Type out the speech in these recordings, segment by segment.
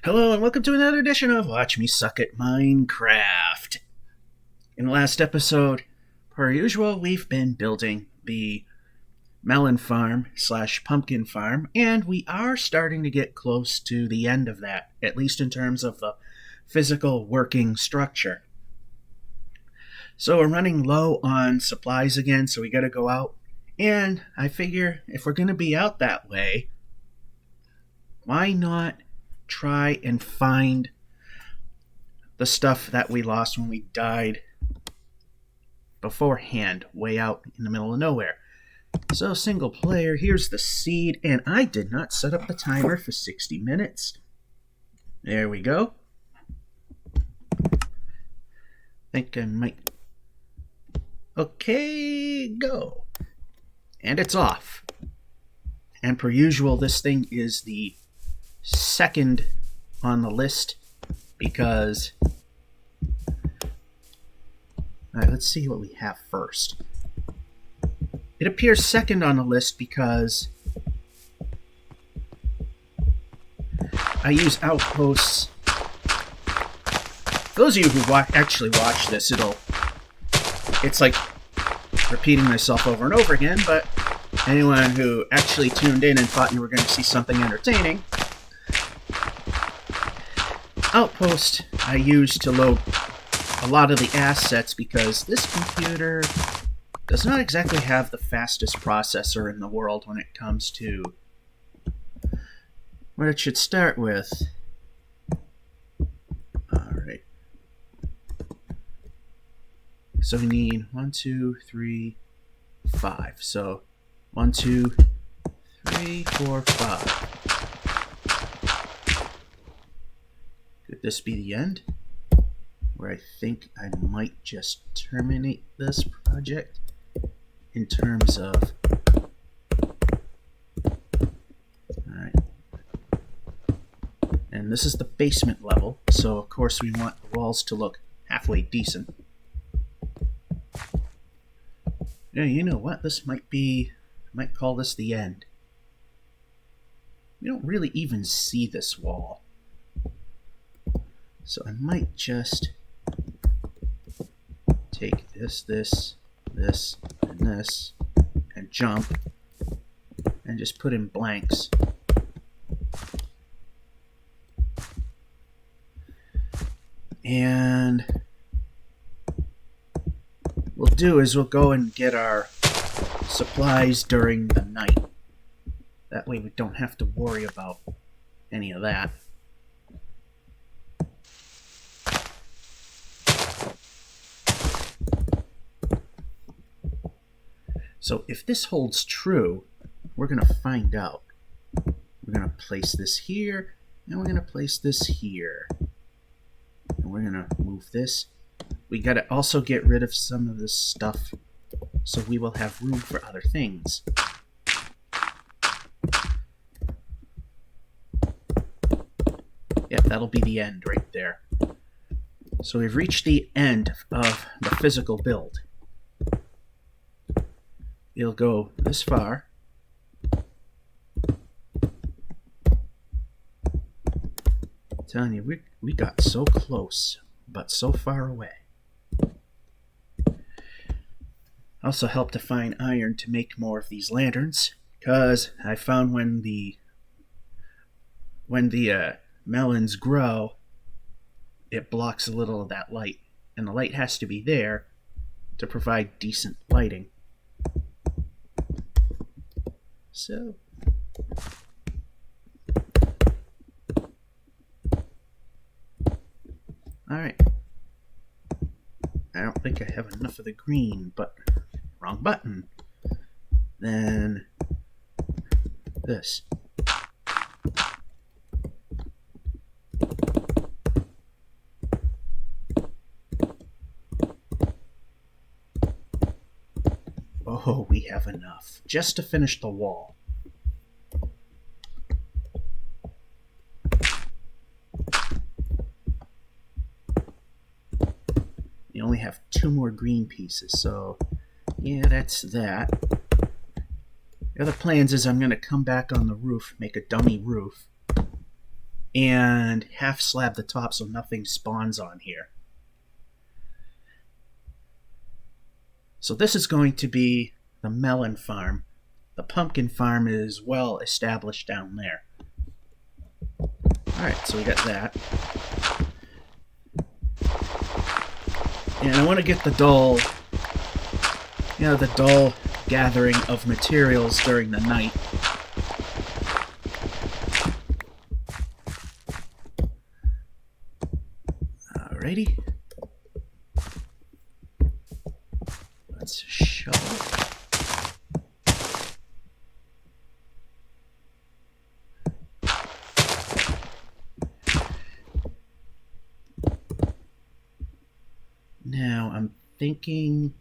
Hello and welcome to another edition of Watch Me Suck at Minecraft. In the last episode, per usual, we've been building the melon farm / pumpkin farm, and we are starting to get close to the end of that, at least in terms of the physical working structure. So we're running low on supplies again, so we gotta go out, and I figure if we're gonna be out that way, why not try and find the stuff that we lost when we died beforehand, way out in the middle of nowhere. So single player, here's the seed, and I did not set up the timer for 60 minutes. There we go. Think I might... Okay, go. And it's off. And per usual, this thing is the second on the list because alright, let's see what we have first. It appears second on the list because I use outposts. For those of you who actually watch this, it's like repeating myself over and over again, but anyone who actually tuned in and thought you were going to see something entertaining, Outpost I use to load a lot of the assets because this computer does not exactly have the fastest processor in the world when it comes to what it should start with. Alright. So we need 1, 2, 3, 5. So 1, 2, 3, 4, 5. Could this be the end? Where I think I might just terminate this project in terms of... Alright. And this is the basement level, so of course we want the walls to look halfway decent. Yeah, you know what? This might be... I might call this the end. We don't really even see this wall. So I might just take this, and this, and jump, and just put in blanks. And what we'll do is we'll go and get our supplies during the night. That way we don't have to worry about any of that. So if this holds true, we're going to find out. We're going to place this here, and we're going to place this here. And we're going to move this. We got to also get rid of some of this stuff so we will have room for other things. Yeah, that'll be the end right there. So we've reached the end of the physical build. It'll go this far. I'm telling you, we got so close, but so far away. Also helped to find iron to make more of these lanterns, because I found when the melons grow, it blocks a little of that light, and the light has to be there to provide decent lighting. So, alright. I don't think I have enough of the green, but wrong button. Then this. Oh, we have enough. Just to finish the wall. You only have 2 more green pieces, so yeah, that's that. The other plans is I'm going to come back on the roof, make a dummy roof, and half slab the top so nothing spawns on here. So this is going to be the melon farm. The pumpkin farm is well established down there. Alright, so we got that. And I want to get the dull gathering of materials during the night. Alrighty. Let's shovel. Now I'm thinking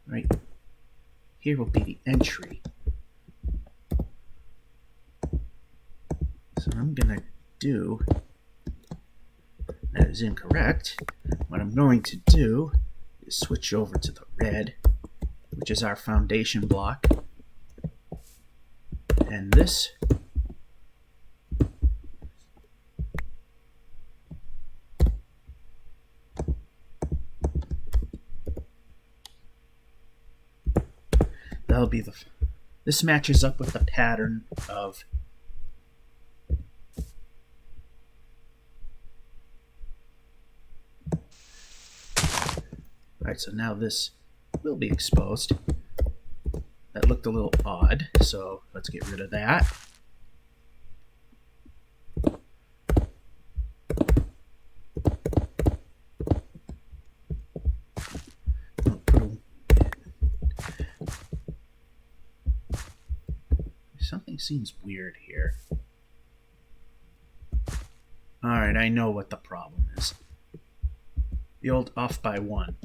right here will be the entry. So I'm gonna do, that is incorrect. What I'm going to do is switch over to the red, which is our foundation block, and this that'll be the, this matches up with the pattern of Alright, so now this will be exposed. That looked a little odd, so let's get rid of that. Something seems weird here. Alright, I know what the problem is. The old off by one.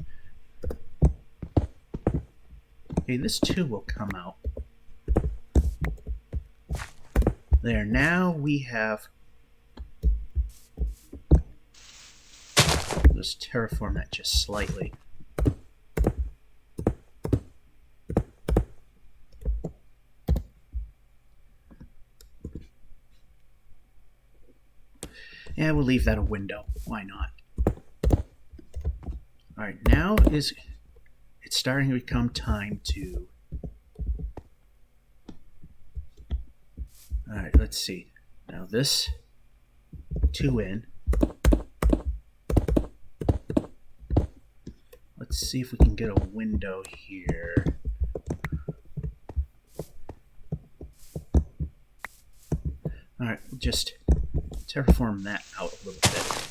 Okay, this too will come out. There, now we have... Just terraform that just slightly. Yeah, we'll leave that a window. Why not? Alright, now it's starting to become time to... Alright, let's see. Now this, 2 in. Let's see if we can get a window here. Alright, just terraform that out a little bit.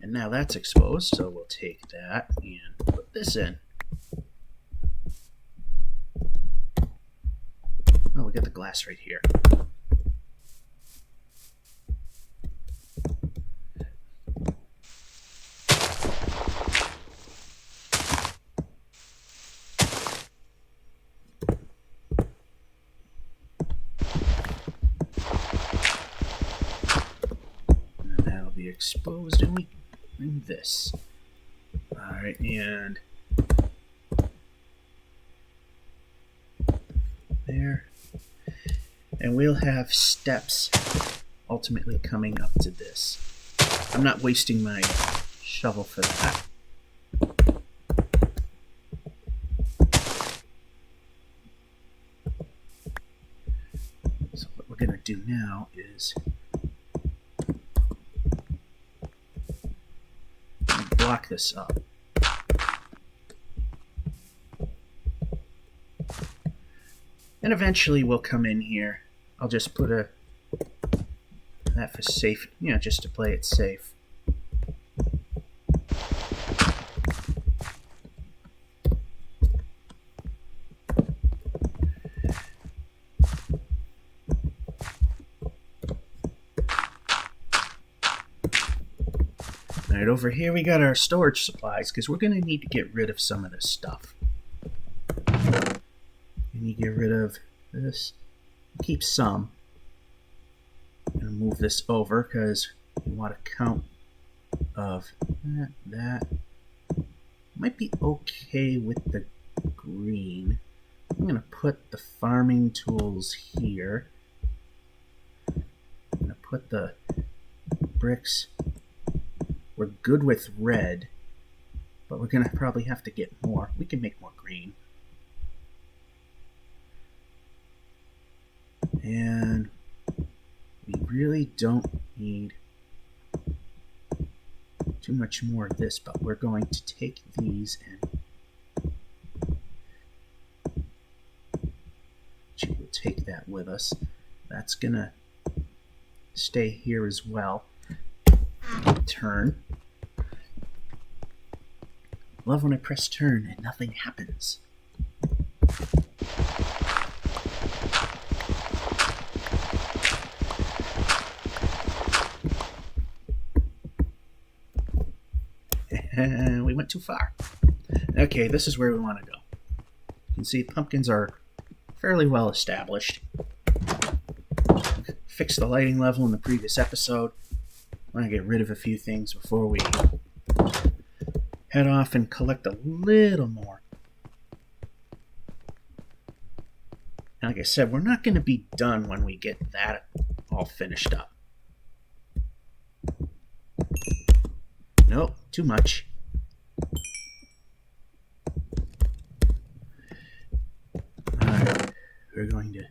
And now that's exposed, so we'll take that and put this in. Oh, we got the glass right here. And that'll be exposed, and we bring this. Alright, and there. And we'll have steps ultimately coming up to this. I'm not wasting my shovel for that. So what we're going to do now is block this up. And eventually we'll come in here. I'll just put that for safe, just to play it safe. Alright, over here we got our storage supplies, because we're going to need to get rid of some of this stuff. We need to get rid of this. Keep some. I'm going to move this over because we want a count of that. Might be okay with the green. I'm going to put the farming tools here. I'm going to put the bricks. We're good with red, but we're going to probably have to get more. We can make more green. And we really don't need too much more of this, but we're going to take these and we'll take that with us. That's gonna stay here as well. Turn. Love when I press turn and nothing happens. And we went too far. Okay, this is where we want to go. You can see pumpkins are fairly well established. Fixed the lighting level in the previous episode. I want to get rid of a few things before we head off and collect a little more. And like I said, we're not going to be done when we get that all finished up. Nope, too much. Alright, we're going to...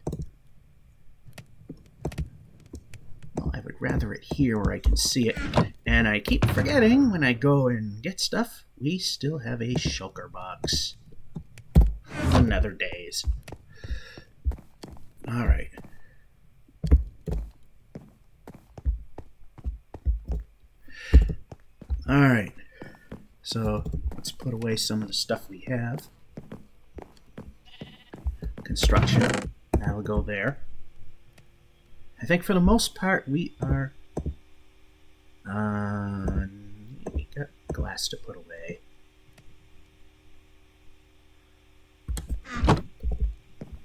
Well, I would rather it here where I can see it. And I keep forgetting when I go and get stuff, we still have a shulker box. Another days. Alright. Alright, so let's put away some of the stuff we have. Construction, that'll go there. I think for the most part we are... we got glass to put away.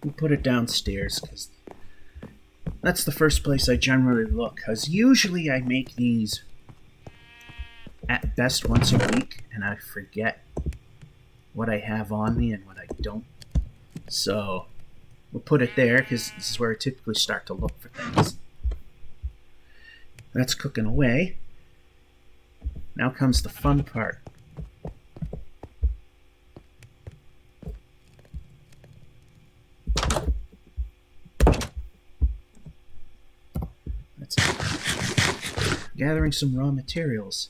We'll put it downstairs because that's the first place I generally look, because usually I make these at best once a week, and I forget what I have on me and what I don't. So we'll put it there because this is where I typically start to look for things. That's cooking away. Now comes the fun part. That's gathering some raw materials.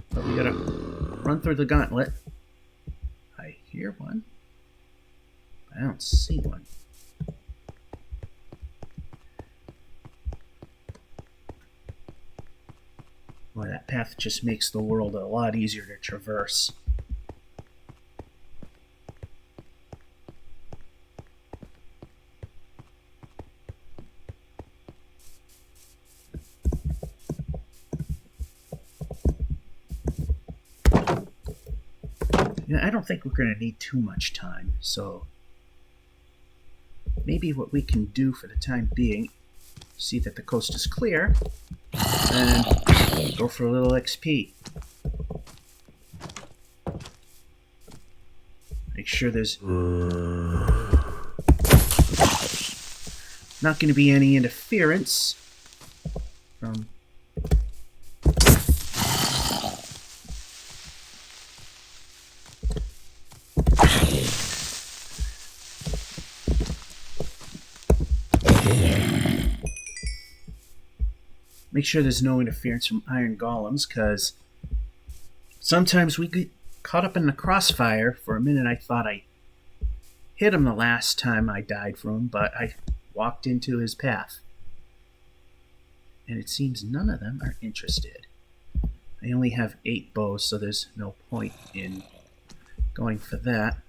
But we gotta run through the gauntlet. I hear one. I don't see one. Boy, that path just makes the world a lot easier to traverse. I don't think we're going to need too much time, so maybe what we can do for the time being, see that the coast is clear, and go for a little XP. Make sure there's not going to be any interference from... Make sure there's no interference from iron golems, because sometimes we get caught up in the crossfire. For a minute I thought I hit him the last time I died from him, but I walked into his path. And it seems none of them are interested. I only have 8 bows, so there's no point in going for that.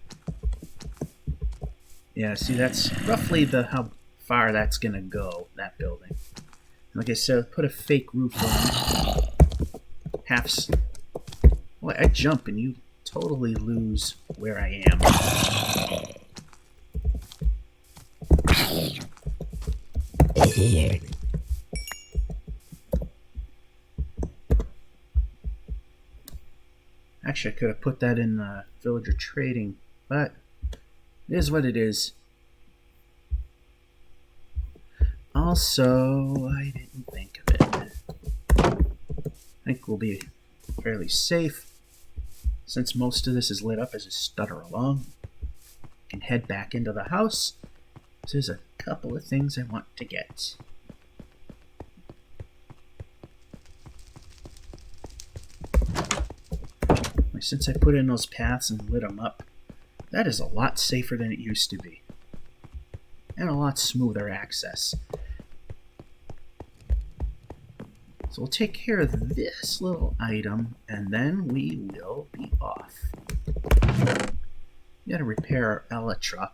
Yeah, see, that's roughly how far that's going to go, that building. Like I said, put a fake roof on. Boy, I jump and you totally lose where I am. Actually, I could have put that in the villager trading but it is what it is. Also, I didn't think of it. I think we'll be fairly safe since most of this is lit up as we stutter along. We can head back into the house. There's a couple of things I want to get. Since I put in those paths and lit them up, that is a lot safer than it used to be. And a lot smoother access. So we'll take care of this little item, and then we will be off. We gotta repair our elytra,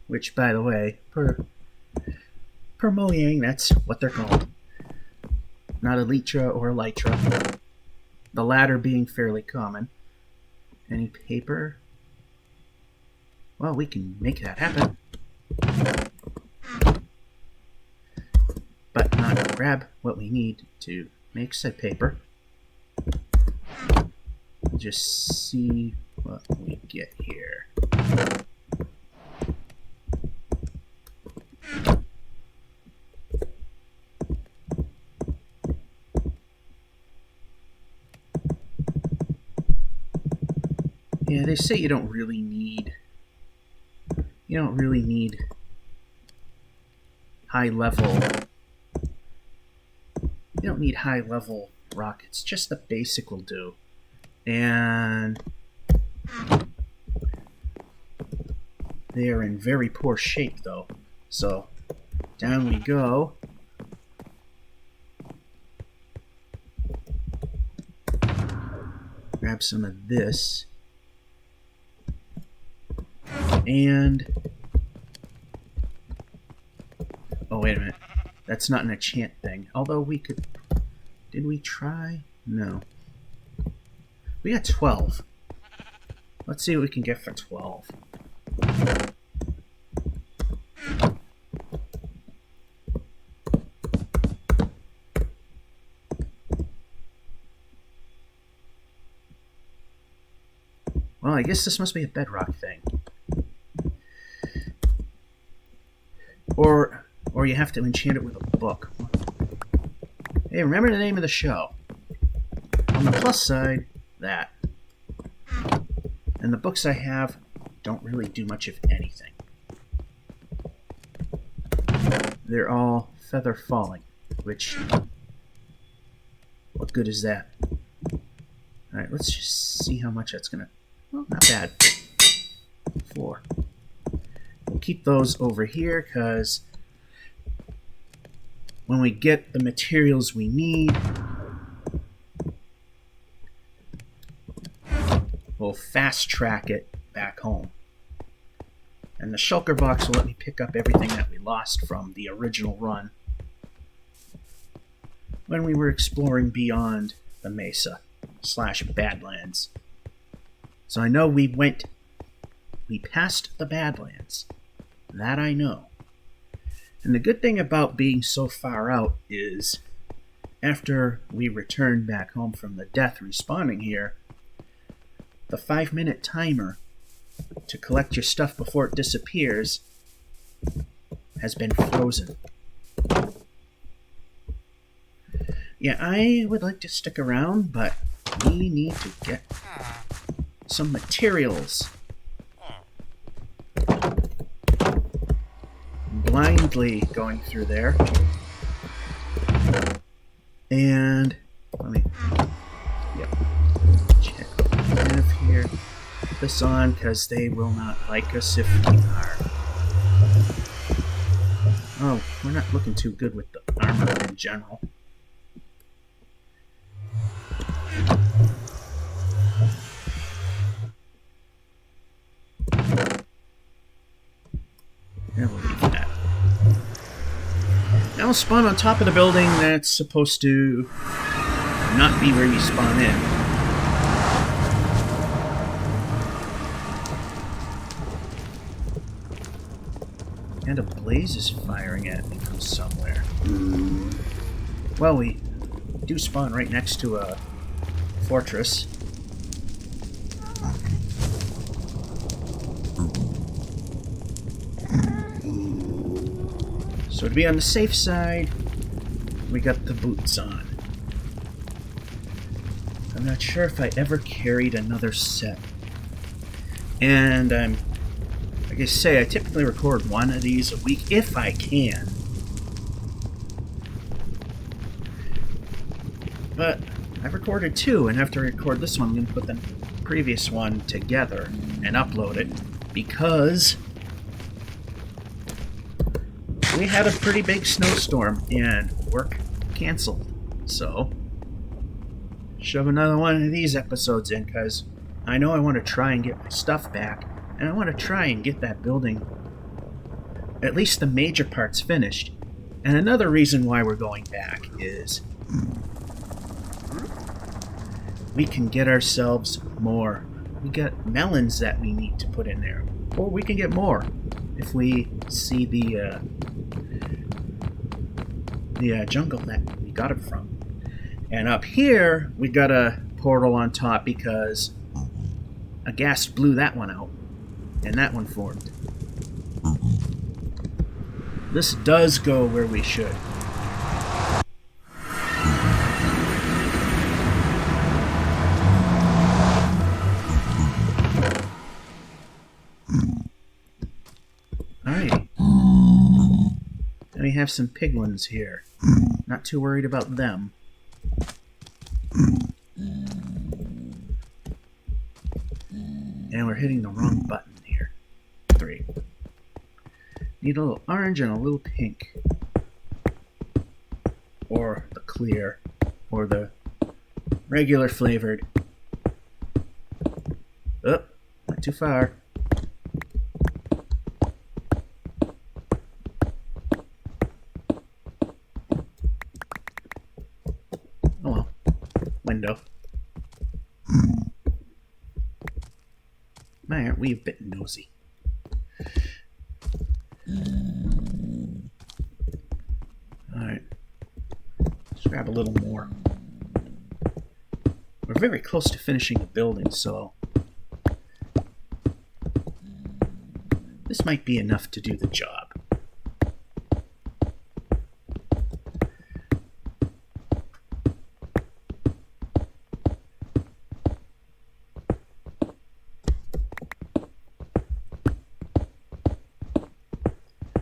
which, by the way, per Mojang, that's what they're called. Not elytra or elytra. The latter being fairly common. Any paper? Well, we can make that happen. But not grab what we need to make said paper. Just see what we get here. Yeah, they say you don't really need high level. You don't need high level rockets. Just the basic will do. And they are in very poor shape though. So down we go. Grab some of this. And oh, wait a minute. That's not an enchant thing. Although we could... Did we try? No. We got 12. Let's see what we can get for 12. Well, I guess this must be a bedrock thing. Or you have to enchant it with a book. Hey, remember the name of the show. On the plus side, that. And the books I have don't really do much of anything. They're all feather falling, which... What good is that? Alright, let's just see how much that's gonna... Well, not bad. 4. We'll keep those over here, because when we get the materials we need, we'll fast track it back home. And the shulker box will let me pick up everything that we lost from the original run when we were exploring beyond the Mesa / Badlands. So I know we passed the Badlands. That I know. And the good thing about being so far out is, after we return back home from the death respawning here, the 5-minute timer to collect your stuff before it disappears has been frozen. Yeah, I would like to stick around, but we need to get some materials. Blindly going through there. And let me check if here. Put this on because they will not like us if we are. Oh, we're not looking too good with the armor in general. Yeah, we'll leave that. Now we'll spawn on top of the building that's supposed to not be where you spawn in. And a blaze is firing at me from somewhere. Well, we do spawn right next to a fortress. So to be on the safe side, we got the boots on. I'm not sure if I ever carried another set. And like I say, I typically record one of these a week if I can. But I've recorded two, and after I record this one, I'm going to put the previous one together and upload it because we had a pretty big snowstorm and work canceled. So, shove another one of these episodes in because I know I want to try and get my stuff back, and I want to try and get that building, at least the major parts, finished. And another reason why we're going back is we can get ourselves more. We got melons that we need to put in there, or we can get more if we see the jungle that we got it from. And up here, we got a portal on top because a gas blew that one out, and that one formed. This does go where we should. Alrighty. Then we have some piglins here. Not too worried about them. And we're hitting the wrong button here. 3. Need a little orange and a little pink. Or the clear. Or the regular flavored. Oh, not too far. Oh well. Window. Man, aren't we a bit nosy? Alright. Let's grab a little more. We're very close to finishing the building, so this might be enough to do the job.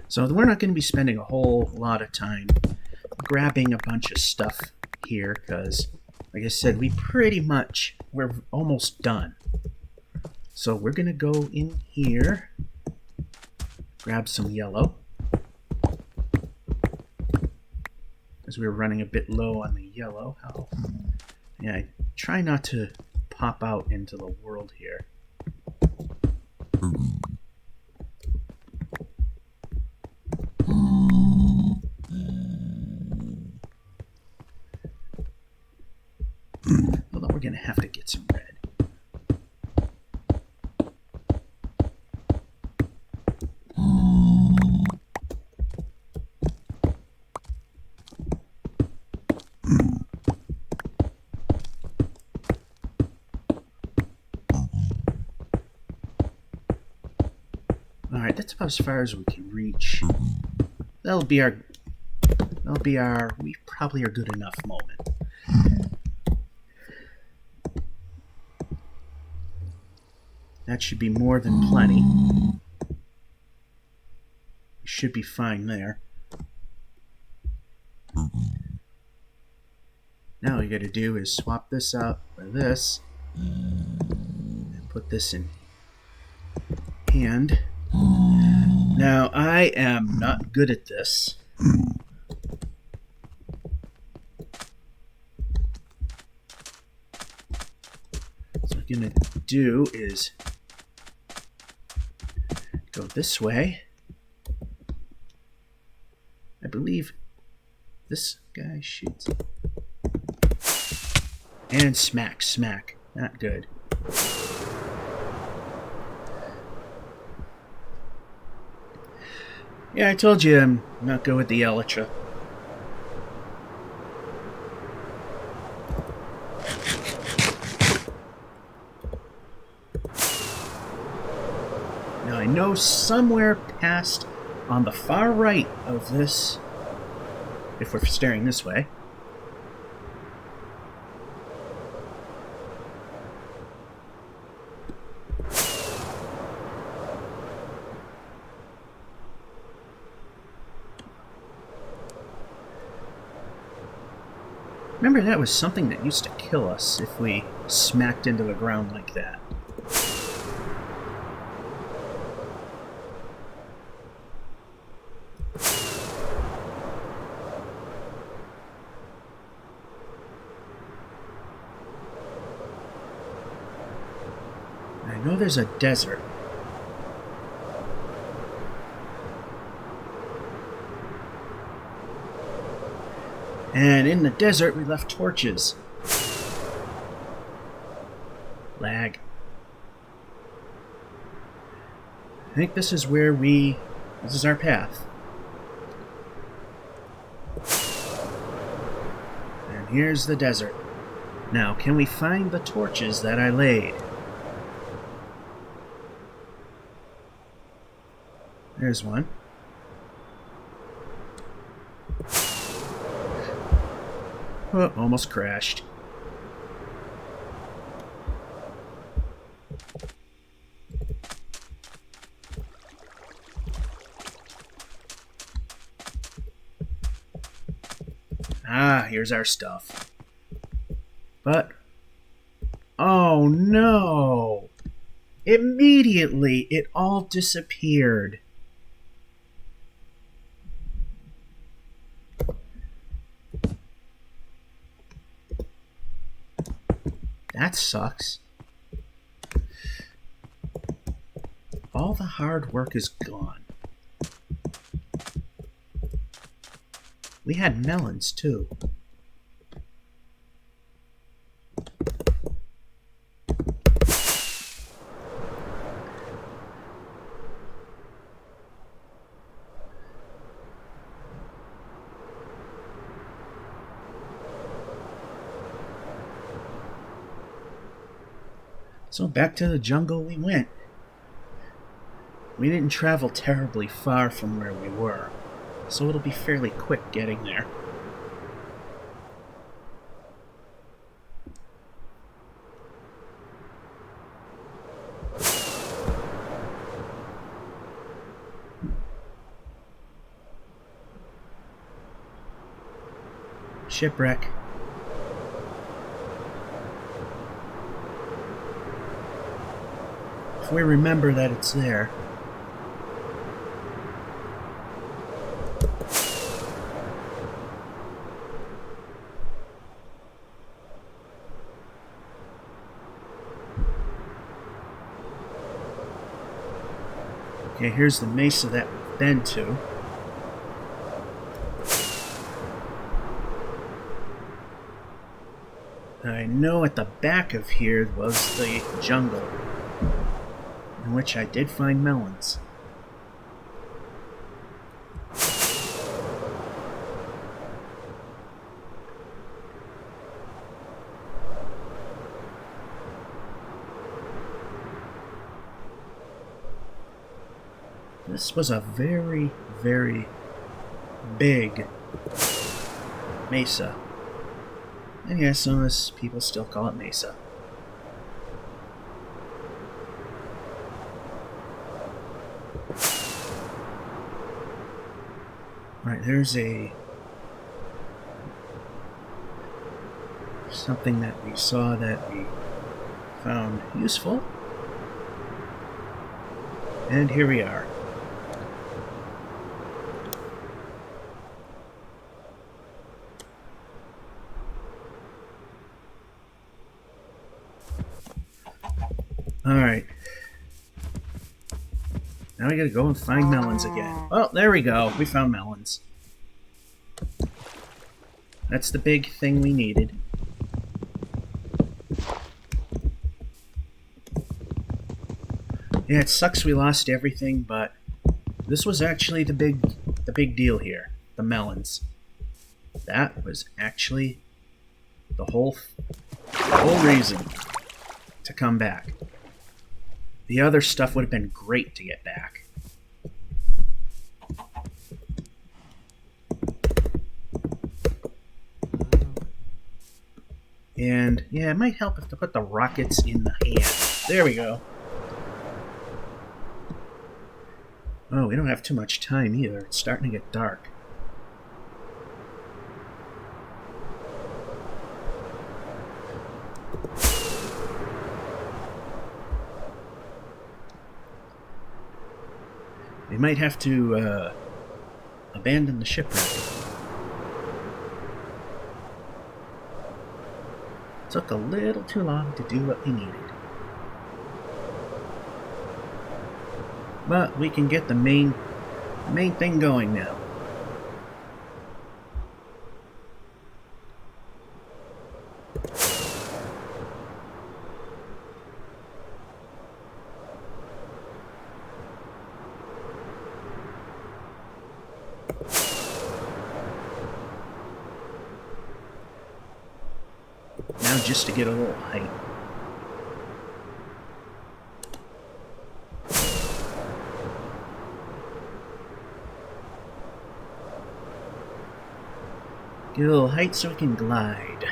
So we're not going to be spending a whole lot of time grabbing a bunch of stuff here because, like I said, we're almost done. So we're going to go in here, grab some yellow, because we're running a bit low on the yellow. Yeah, try not to pop out into the world here. Although we're going to have to get some red. Alright, that's about as far as we can reach. We probably are good enough moment. That should be more than plenty. We should be fine there. Now all you gotta do is swap this out for this. And put this in hand. Now, I am not good at this. So what I'm going to do is go this way. I believe this guy shoots. And smack, smack. Not good. Yeah, I told you I'm not good with the elytra. Now I know somewhere past on the far right of this, if we're staring this way, remember, that was something that used to kill us if we smacked into the ground like that. I know there's a desert. And in the desert, we left torches. Lag. I think this is where this is our path. And here's the desert. Now, can we find the torches that I laid? There's one. Oh, almost crashed. Ah, here's our stuff. But, oh no! Immediately, it all disappeared. That sucks. All the hard work is gone. We had melons, too. So back to the jungle we went. We didn't travel terribly far from where we were, so it'll be fairly quick getting there. Shipwreck. If we remember that it's there. Okay, here's the Mesa that we've been to. I know at the back of here was the jungle, in which I did find melons. This was a very, very big mesa. And yes, some of us people still call it Mesa. Right, there's something that we saw that we found useful. And here we are. Alright. Now we gotta go and find melons again. Oh, there we go. We found melons. That's the big thing we needed. Yeah, it sucks we lost everything, but this was actually the big deal here. The melons. That was actually the whole reason to come back. The other stuff would have been great to get back. And yeah, it might help if to put the rockets in the hand. There we go. Oh, we don't have too much time either. It's starting to get dark. We might have to abandon the shipwreck. Took a little too long to do what we needed. But we can get the main thing going now. Now just to get a little height. Get a little height so we can glide.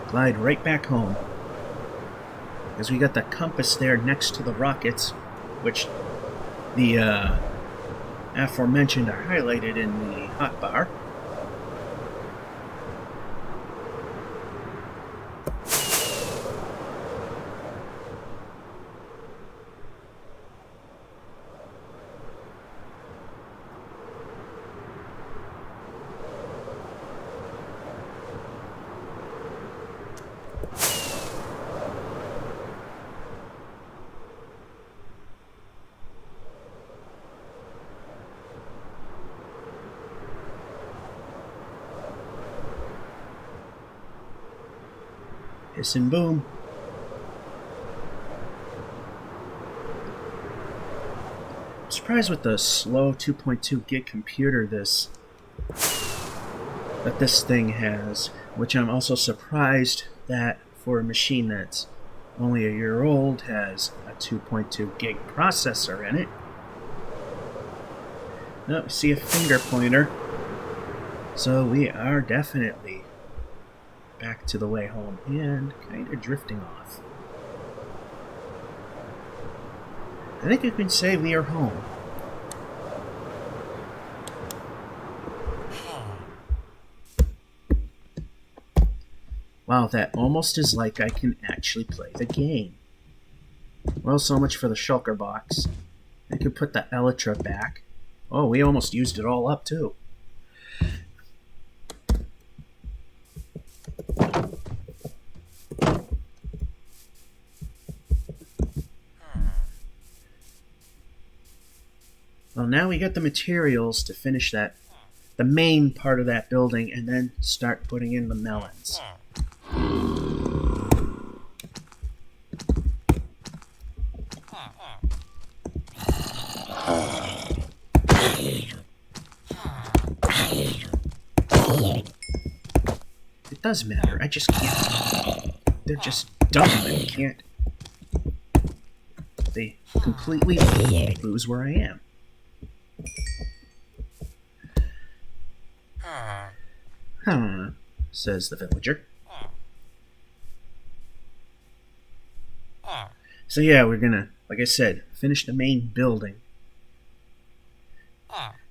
Glide right back home. Because we got the compass there next to the rockets, which the aforementioned are highlighted in the hotbar. Hiss and boom. I'm surprised with the slow 2.2 gig computer that this thing has, which I'm also surprised that for a machine that's only a year old has a 2.2 gig processor in it. Oh, we see a finger pointer. So we are definitely back to the way home and kind of drifting off. I think you can say we are home. Wow, that almost is like I can actually play the game. Well, so much for the shulker box. I could put the elytra back. Oh, we almost used it all up too. Well, now we got the materials to finish the main part of that building, and then start putting in the melons. It does matter, I just can't. They're just dumb and can't. They completely lose where I am. Says the villager. So yeah, we're gonna, like I said, finish the main building.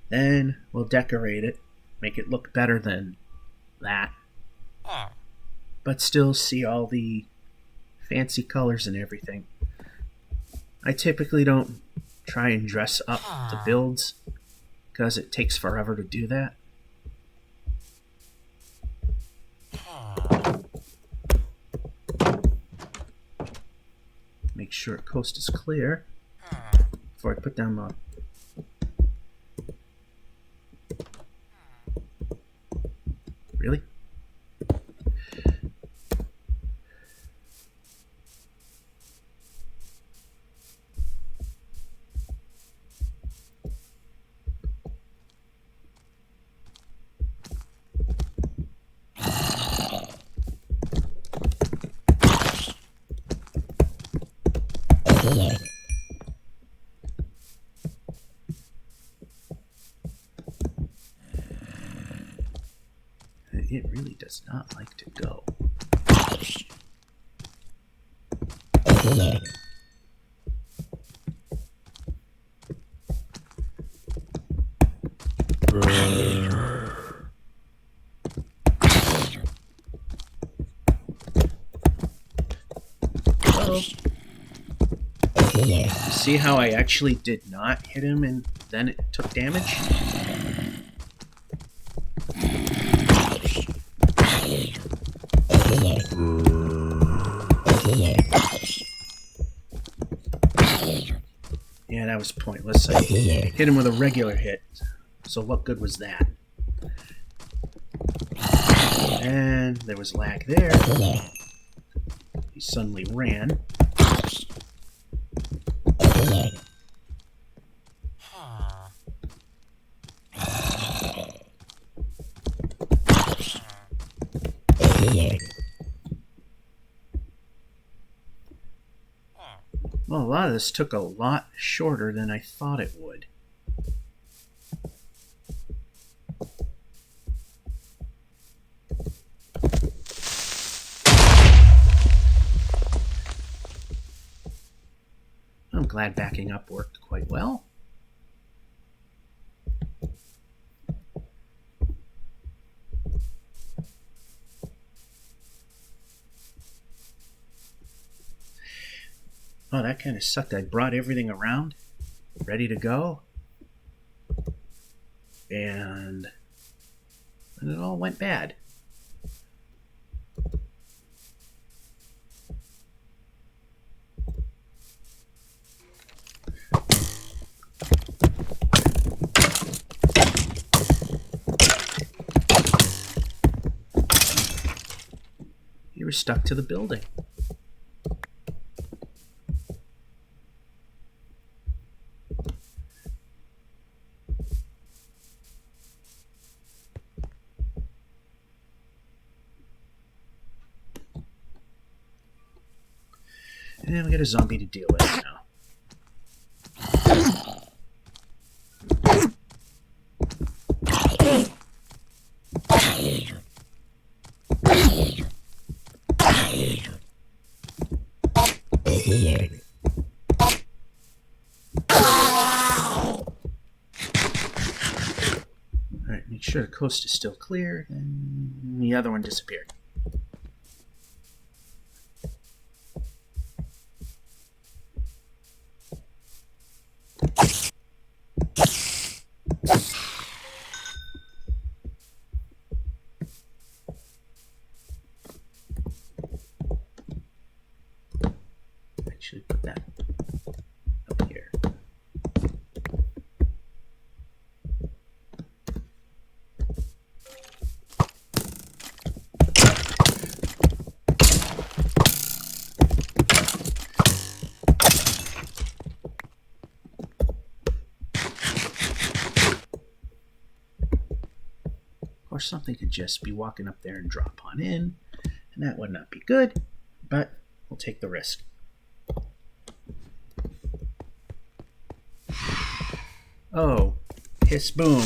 Then we'll decorate it, make it look better than that. But still see all the fancy colors and everything. I typically don't try and dress up the builds, because it takes forever to do that. Make sure coast is clear before I put down the... Really? zombie does not like to go. Uh-oh. See how I actually did not hit him and then it took damage? Yeah, that was pointless. I hit him with a regular hit. So what good was that? And there was lag there. He suddenly ran. Well, a lot of this took a lot shorter than I thought it would. I'm glad backing up worked quite well. Oh, that kind of sucked. I brought everything around, ready to go, and it all went bad. You were stuck to the building. And we got a zombie to deal with now. Alright, make sure the coast is still clear, and the other one disappeared. Actually put that up here. Or something could just be walking up there and drop on in, and that would not be good, but we'll take the risk. Oh, hiss boom.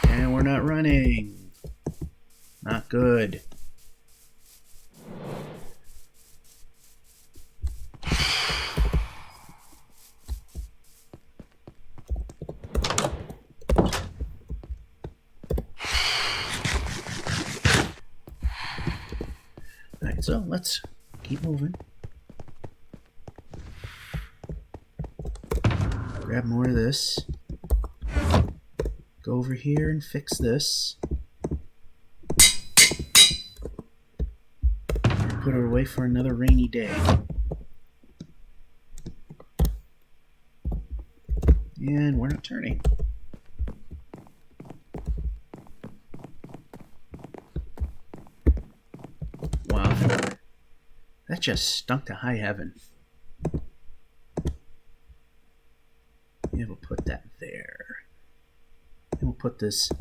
And we're not running. Not good. Alright, so let's keep moving. Grab more of this. Go over here and fix this. Put her away for another rainy day. And we're not turning. Wow. That just stunk to high heaven. Yeah, we'll put that there. And we'll put this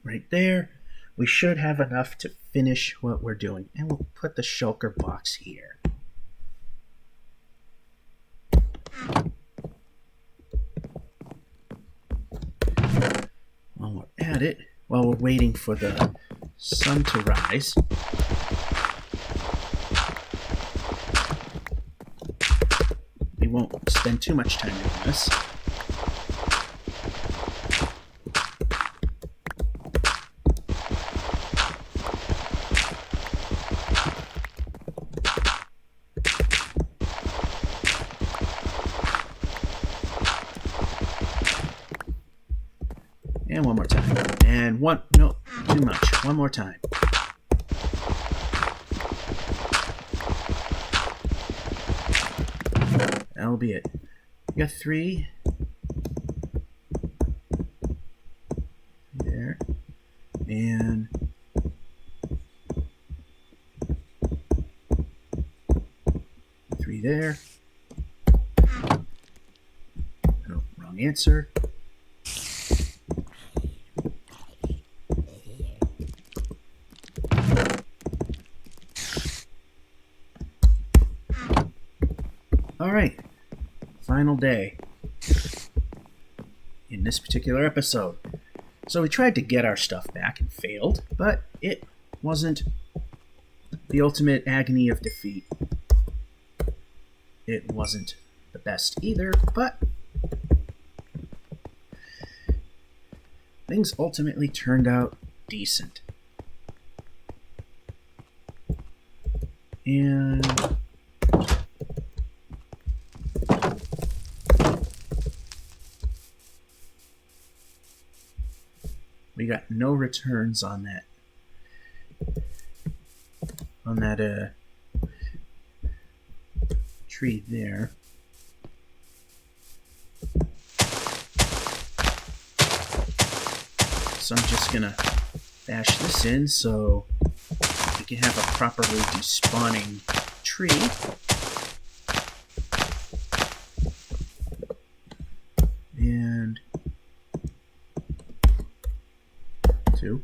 right there. We should have enough to finish what we're doing. And we'll put the shulker box here. at it while we're waiting for the sun to rise. We won't spend too much time doing this. And one more time. And no, too much. One more time. That'll be it. We got 3. There. And 3 there. No, wrong answer. Alright, final day in this particular episode. So we tried to get our stuff back and failed, but it wasn't the ultimate agony of defeat. It wasn't the best either, but things ultimately turned out decent. And we got no returns on that tree there. So I'm just gonna bash this in so we can have a properly despawning tree. And 2.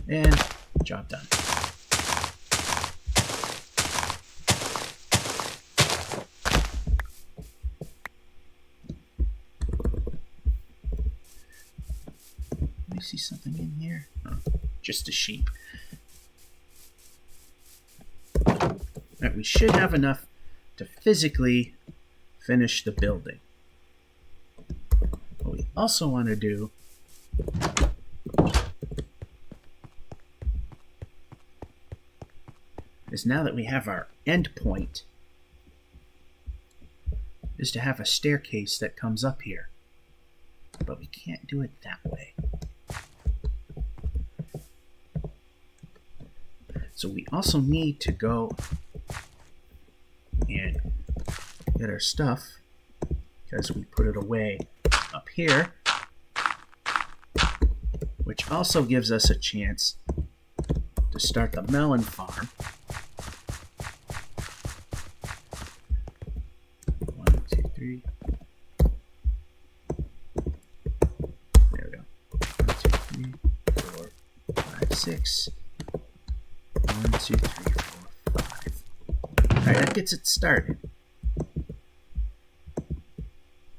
And job done. Let me see something in here. Oh, just a sheep. Alright, we should have enough to physically finish the building. What we also want to do is, now that we have our endpoint, is to have a staircase that comes up here. But we can't do it that way. So we also need to go and get our stuff, because we put it away up here, which also gives us a chance to start the melon farm. 1, 2, 3. There we go. 1, 2, 3, 4, 5, 6. 1, 2, 3, 4, 5. Alright, that gets it started.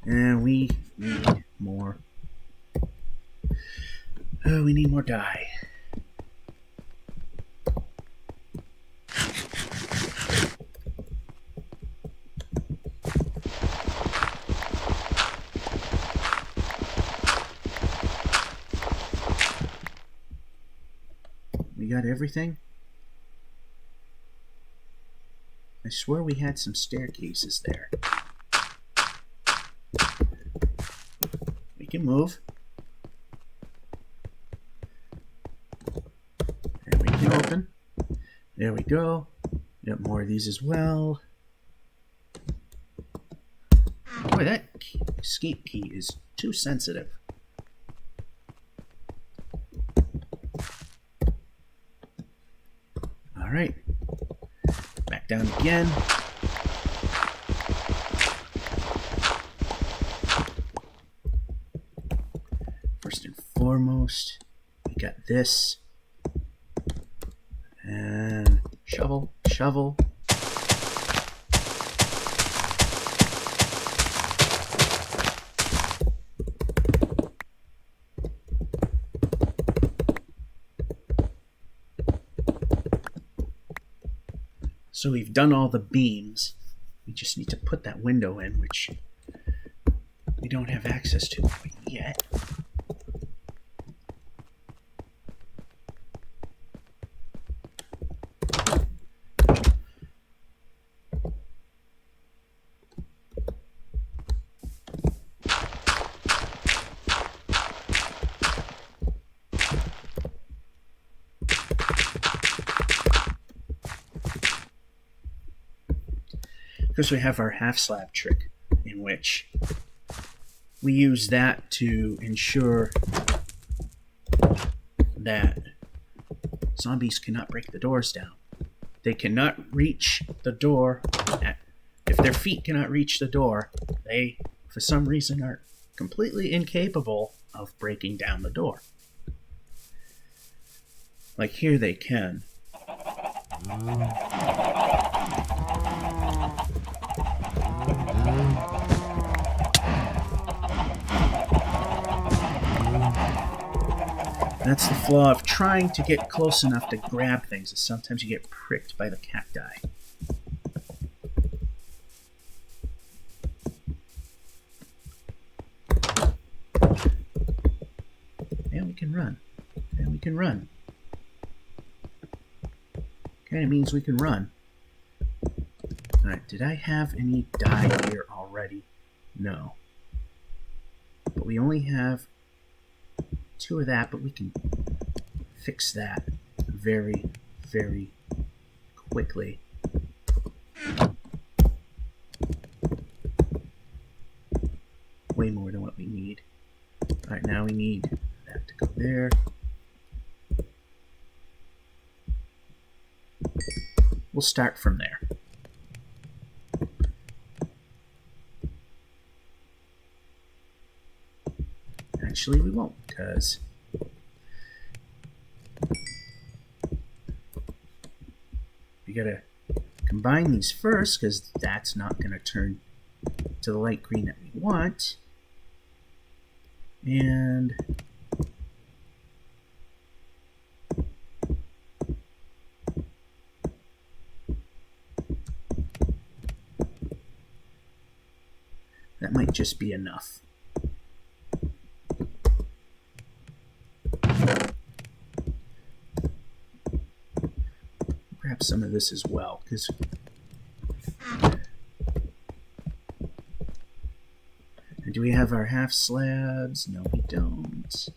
And we need more. Oh, we need more dye. We got everything? I swear we had some staircases there. We can move. And we can open. There we go. Got more of these as well. Boy, that escape key is too sensitive. Alright. Back down again. First and foremost, we got this. And shovel, shovel. So we've done all the beams. We just need to put that window in, which we don't have access to quite yet. Because we have our half slab trick, in which we use that to ensure that zombies cannot break the doors down. They cannot reach the door. If their feet cannot reach the door, they, for some reason, are completely incapable of breaking down the door. Like here they can. That's the flaw of trying to get close enough to grab things, is sometimes you get pricked by the cacti. And we can run. And we can run. Kind of means we can run. Alright, did I have any dye here already? No. But we only have 2 of that, but we can fix that very, very quickly. Way more than what we need. Alright, now we need that to go there. We'll start from there. Actually, we won't, because we gotta combine these first, because that's not gonna turn to the light green that we want. And that might just be enough. Grab some of this as well, because do we have our half slabs? No, we don't.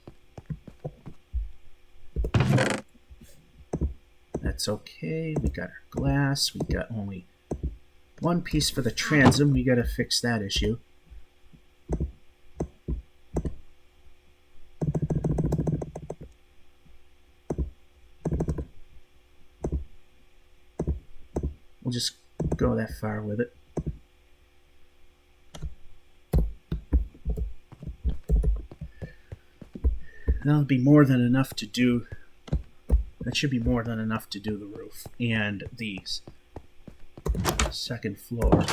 That's okay. We got our glass. We got only 1 piece for the transom. We got to fix that issue. We'll just go that far with it. That'll be more than enough to do. That should be more than enough to do the roof and these. Second floor.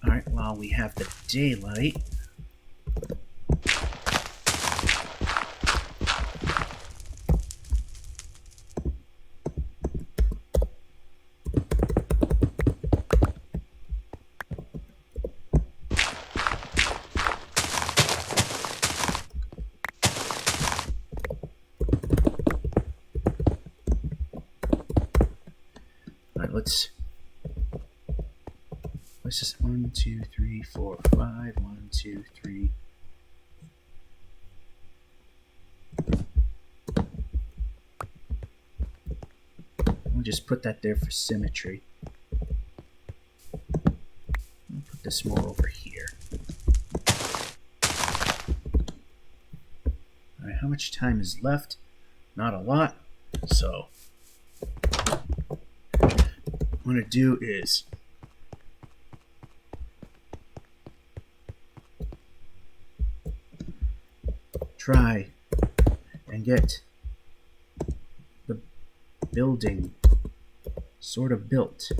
Alright, while we have the daylight, let's just 1, 2, 3, 4, 5. 1, 2, 3. We'll just put that there for symmetry. I'll put this more over here. Alright, how much time is left? Not a lot. So what I'm going to do is try and get the building sort of built.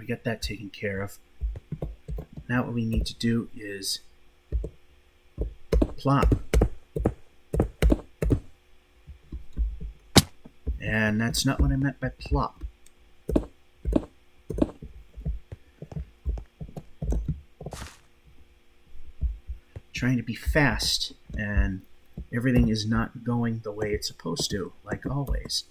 got that taken care of. Now what we need to do is plop. And that's not what I meant by plop. Trying to be fast, and everything is not going the way it's supposed to, like always.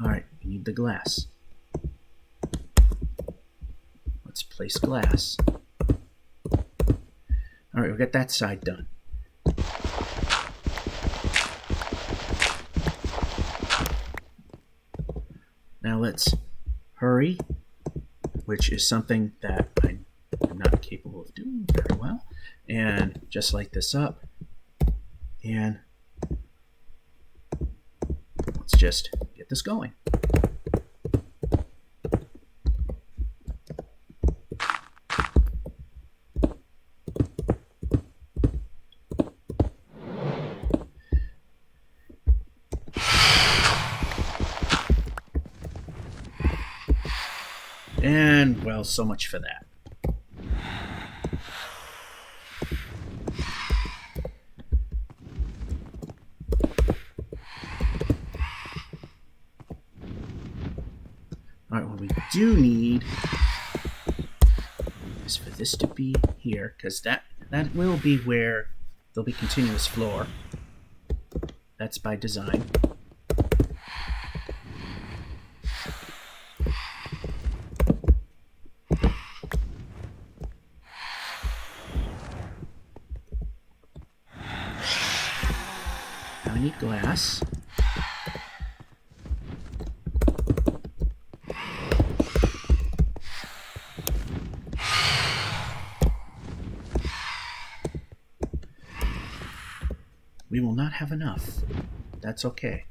Alright, we need the glass. Let's place glass. Alright, we got that side done. Now let's hurry, which is something that I'm not capable of doing very well. And just light this up. And let's just get this going. And, well, so much for that. Alright, what we do need is for this to be here, because that will be where there'll be continuous floor. That's by design. Now I need glass. We will not have enough. That's okay.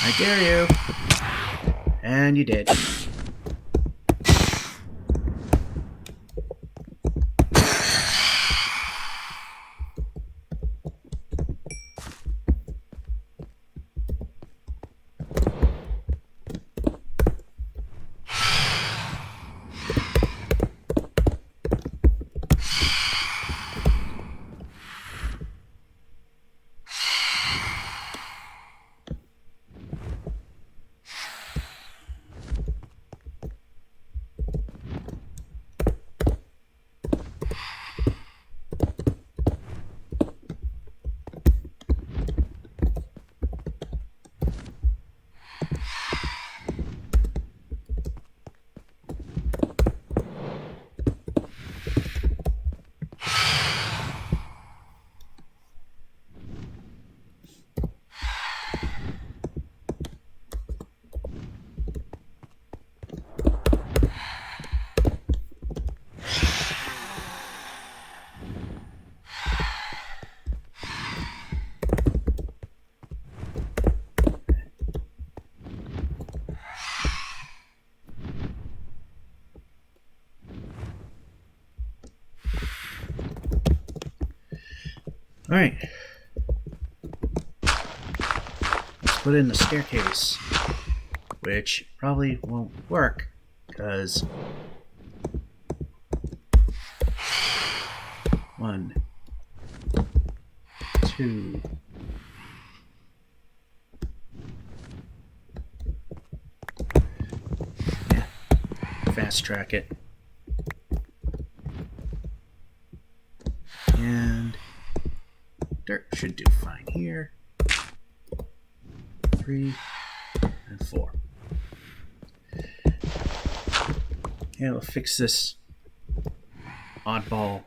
I dare you. And you did. Alright. Let's put in the staircase, which probably won't work, because 1, 2, yeah, fast track it, and dirt should do fine here. 3 and 4. Yeah, we'll fix this oddball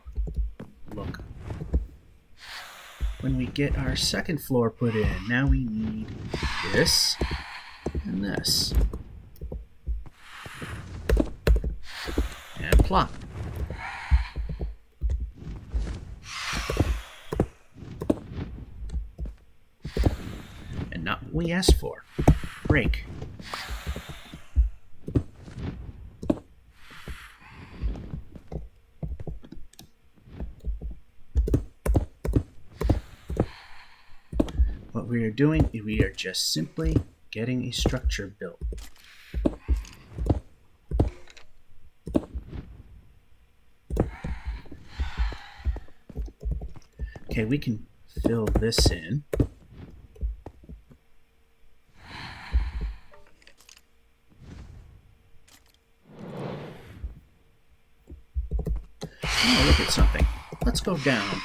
look. When we get our second floor put in, now we need this, And this. And plop. And not what we asked for. Break. What we are doing, we are just simply getting a structure built. Okay, we can fill this in. Oh, look at something. Let's go down.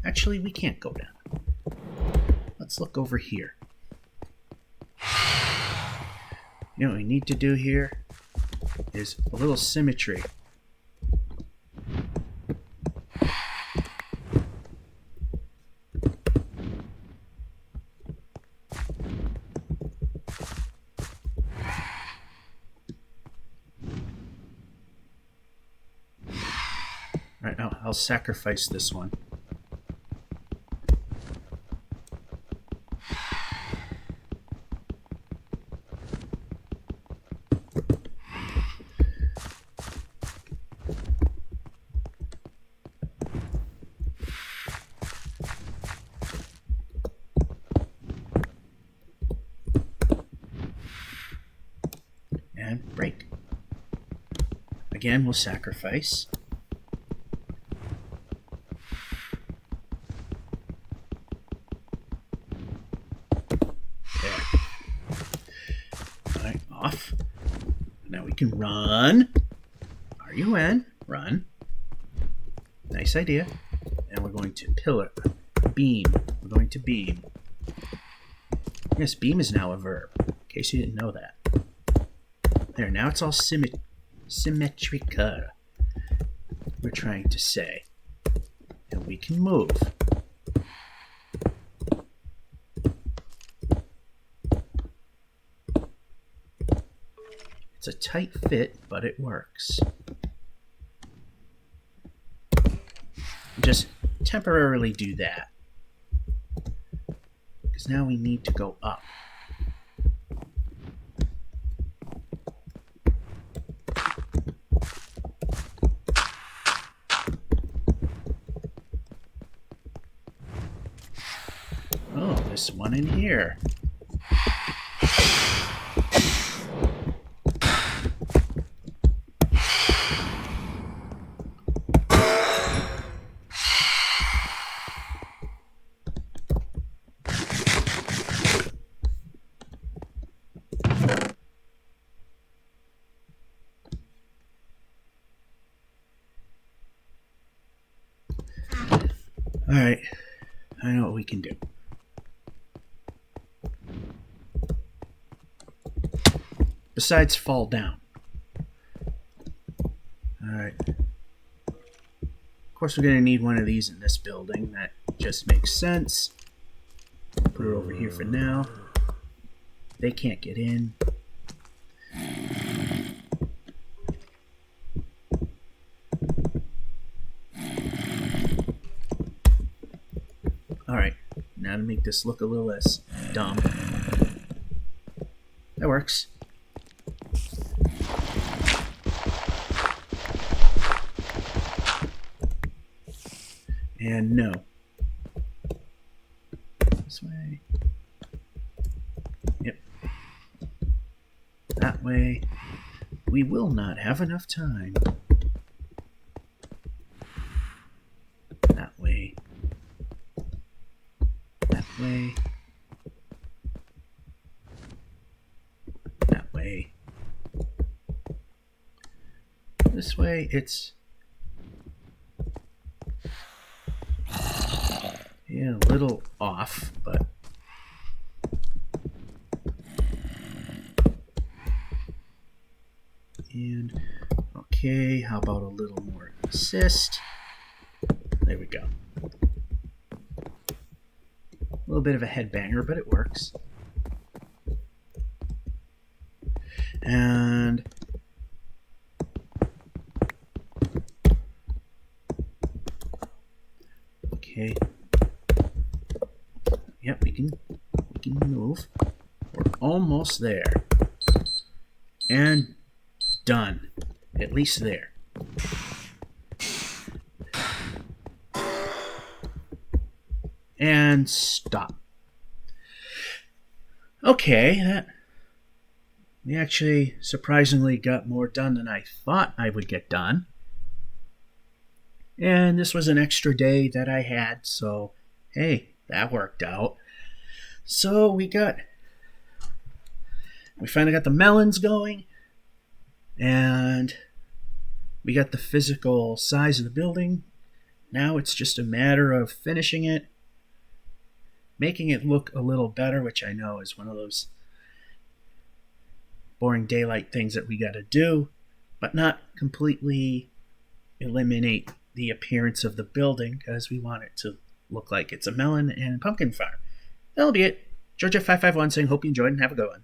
Actually, we can't go down. Let's look over here. You know what we need to do here is a little symmetry. Right now, I'll sacrifice this one. And break. Again, we'll sacrifice. There. Alright, off. Now we can run. RUN, run. Nice idea. And we're going to pillar. Beam. We're going to beam. Yes, beam is now a verb, in case you didn't know that. There, now it's all symmetrical. We're trying to say. And we can move. It's a tight fit, but it works. Just temporarily do that. Because now we need to go up. Oh, there's one in here. Alright, I know what we can do. Besides fall down. Alright. Of course we're going to need one of these in this building. That just makes sense. Put it over here for now. They can't get in. Alright, now to make this look a little less dumb. That works. And no. This way. Yep. That way. We will not have enough time. That way. That way. That way. This way, it's a little off, but and okay, how about a little more assist? There we go. A little bit of a headbanger, but it works. And okay. Yep, we can move. We're almost there. And done. At least there. And stop. Okay, we actually surprisingly got more done than I thought I would get done. And this was an extra day that I had, so hey, that worked out. So we finally got the melons going, and we got the physical size of the building. Now it's just a matter of finishing it, making it look a little better, which I know is one of those boring daylight things that we got to do, but not completely eliminate the appearance of the building because we want it to look like it's a melon and pumpkin farm. That'll be it. Georgia551 saying, hope you enjoyed and have a good one.